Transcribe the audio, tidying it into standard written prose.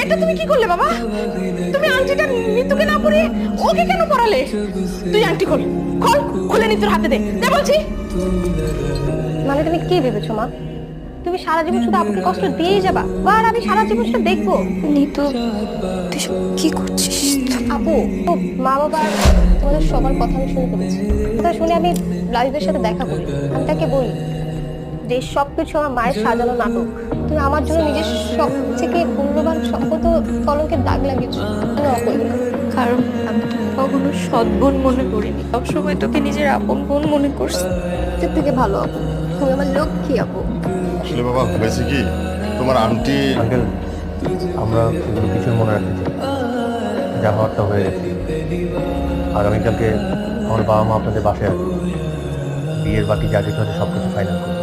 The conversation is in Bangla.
এটা তুমি কি করলে বাবা? তুমি আংটিটা নিতুকে না পরিয়ে ওকে কেন পরালে? তুই আংটি খোল, খোল, খুলে নিতুর হাতে দে, দে বলছি। মানে তুমি কি ভেবেছো মা? তুমি সারা জীবন শুধু আপুকে কষ্ট দিয়েই যাবা, আর আমি সারা জীবন সেটা দেখবো? নিতু, তুই সব কি করছিস? আপু, ও মা বাবা তোমাদের সবার কথা আমি শুনে ফেলেছি। কথা শুনে আমি লাইফের সাথে দেখা করি। আমি তাকে বলি যে সবকিছু আমার মায়ের সাজানো নাটক। তুমি আমার জন্য নিজের সব থেকে মূল্যবান সম্পদ ও কলঙ্কের দাগ লাগিয়েছো। আমি অকরি না, কারণ আমি তোকে কখনো সৎ বোন মনে করিনি, সবসময় তোকে নিজের আপন বোন মনে করছি। এর থেকে ভালো আপু, তুমি আমার লক্ষ্মী আপু। আসলে বাবা হয়েছে কি, তোমার আন্টি আঙ্কেল, আমরা এগুলো কিছুই মনে রাখতে চাই, যা হওয়ারটা হয়ে গেছে। আগামীকালকে আমার বাবা মা আপনাদের বাসায় আসবে, বিয়ের বাকি যা কিছু আছে সব কিছু ফাইনাল করবে।